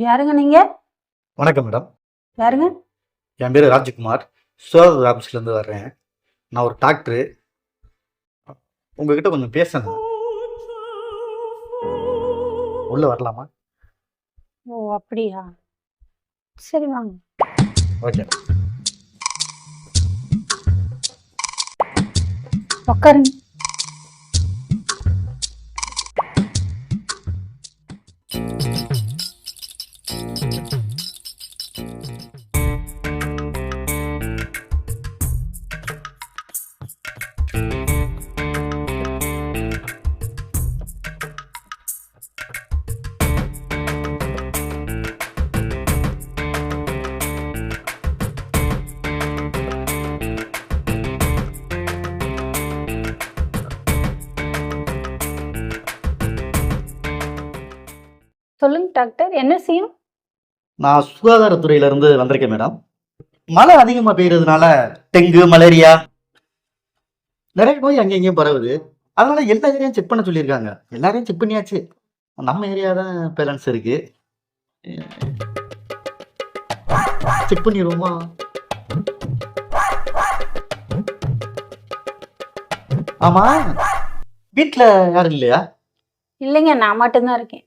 யாருங்க நீங்க? வணக்கம் மேடம். யாருங்க? என் பேர் ராஜ்குமார். சுகாதார ஆஃபீஸ்லேருந்து வர்றேன். நான் ஒரு டாக்டரு. உங்ககிட்ட கொஞ்சம் பேசணும். உள்ள வரலாமா? ஓ அப்படியா? சரி வாங்க. ஓகே. உட்காருங்க. சொல்லுங்க டாக்டர், என்ன செய்யும்? நான் சுகாதாரத்துறையிலேருந்து வந்திருக்கேன் மேடம். மழை அதிகமாக பெய்யறதுனால டெங்கு, மலேரியா நிறைய நோய் அங்கே இங்கேயும் பரவுது. அதனால எல்லா ஏரியாவும் செக் பண்ண சொல்லியிருக்காங்க. எல்லாரையும் செக் பண்ணியாச்சு. நம்ம ஏரியா தான் பேலன்ஸ் இருக்கு. செக் பண்ணிடுவோமா? ஆமா, வீட்டில் யாரும் இல்லையா? இல்லைங்க, நான் மட்டும்தான் இருக்கேன்.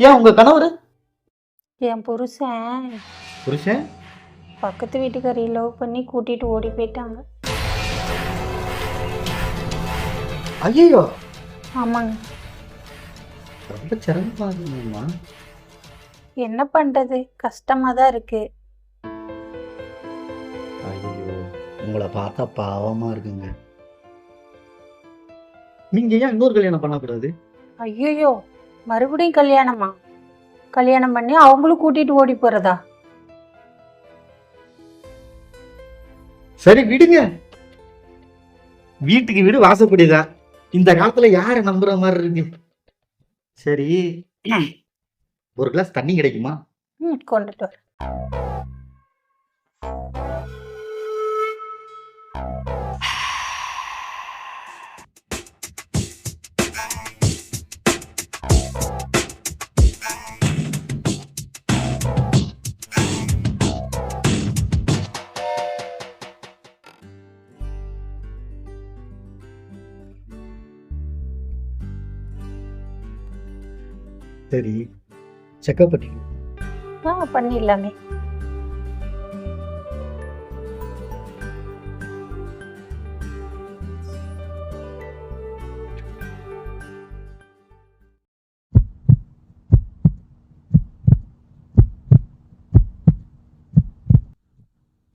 ஏன் உங்க கணவர்? என் புருஷன் புருஷன்? பக்கத்து வீட்டுக்காரையை லவ் பண்ணி கூட்டிட்டு ஓடி போயிட்டாங்க. ஐயோ, ஆமாங்க. ரொம்ப சிரமமா இருக்குமா? என்ன பண்றது, கஷ்டமா தான் இருக்கு. ஐயோ, உங்களை பார்த்தா பாவமா இருக்குங்க. நீங்க ஏன் இன்னொரு கல்யாணம் பண்ணக்கூடாது? ஐயோ, மறுபடியும் கல்யாணமா? கல்யாணம் பண்ணி அவங்களும் கூட்டிட்டு ஓடி போறதா? சரி விடுங்க. வீட்டுக்கு வீடு வாசப்படிதான். இந்த காலத்துல யாரை நம்புற மாதிரி இருக்கு? சரி, ஒரு கிளாஸ் தண்ணி கிடைக்குமா? கொண்டுட்டு வர. சரி, செக்அப் பண்ணிக்கலாம். பண்ணிடலாமே.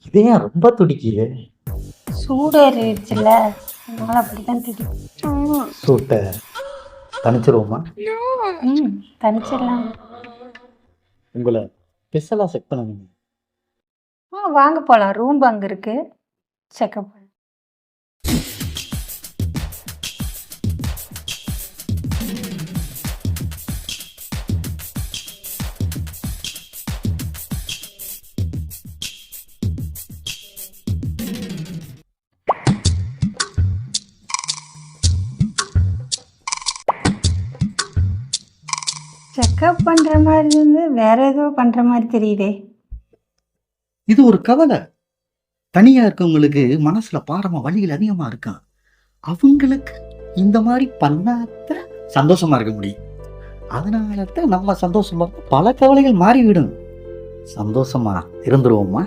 இதே ரொம்ப துடிக்குது. சூடேறிடுச்சுல, அதனால அப்படிதான் தெரியும். சூட்டை தனிச்சிருவோமா? தனிச்சிடலாம். உங்களை ஸ்பெஷலாக செக் பண்ணுங்க. வாங்க போலாம். ரூம் அங்க இருக்கு, செக்அப் பண்ண. செக்அப் பண்ற மாதிரி இருந்து வேற ஏதோ பண்ற மாதிரி தெரியுதே. இது ஒரு கவலை. தனியா இருக்கவங்களுக்கு மனசுல பாரமா வலிகள் அதிகமா இருக்கும். அவங்களுக்கு இந்த மாதிரி பண்ணாத சந்தோஷமா இருக்க முடியும். அதனாலதான் நம்ம சந்தோஷமா பல கவலைகள் மாறிவிடும். சந்தோஷமா இருந்துருவோமா?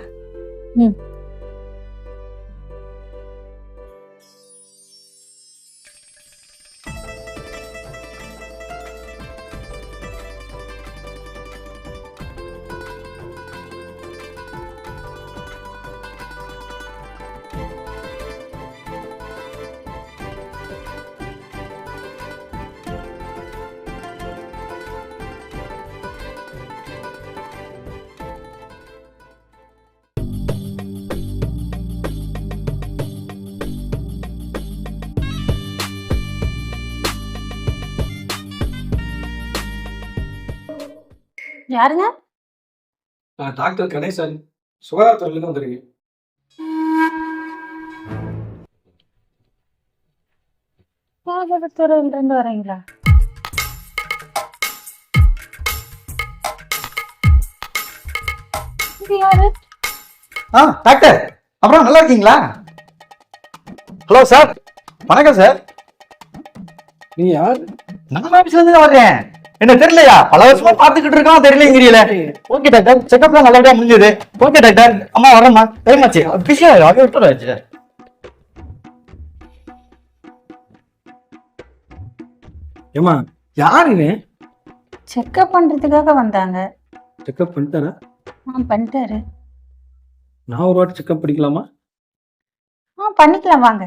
யாருங்க? டாக்டர் கணேசன், சுகாதாரத்துறையிலேருந்து வந்திருக்கேன். சுகாதாரத்துறையிலிருந்து வரீங்களா? இது யாரு? டாக்டர், அப்புறம் நல்லா இருக்கீங்களா? ஹலோ சார், வணக்கம் சார். நீ யார்? நான் ஆபீஸ்ல இருந்து தான் வர்றேன். என்ன தெரியலையா? பல வருஷமா பாத்துக்கிட்டு இருக்கோம், தெரியலங்கிறீல. ஓகே டாக்டர், செக்அப்லாம் நல்லபடியா முடிஞ்சது. ஓகே டாக்டர், அம்மா வரேம்மா, டைம் ஆச்சு. பிஸியா ஆகி விட்டுறாச்சு. ஏமா யார் இவன்? செக்அப் பண்றதுக்காக வந்தாங்க. செக்அப் பண்ணிட்டாரா? பண்ணிட்டாரு. நான் ஒரு வாட்டி செக்அப் பண்ணிக்கலாமா? பண்ணிக்கலாம் வாங்க.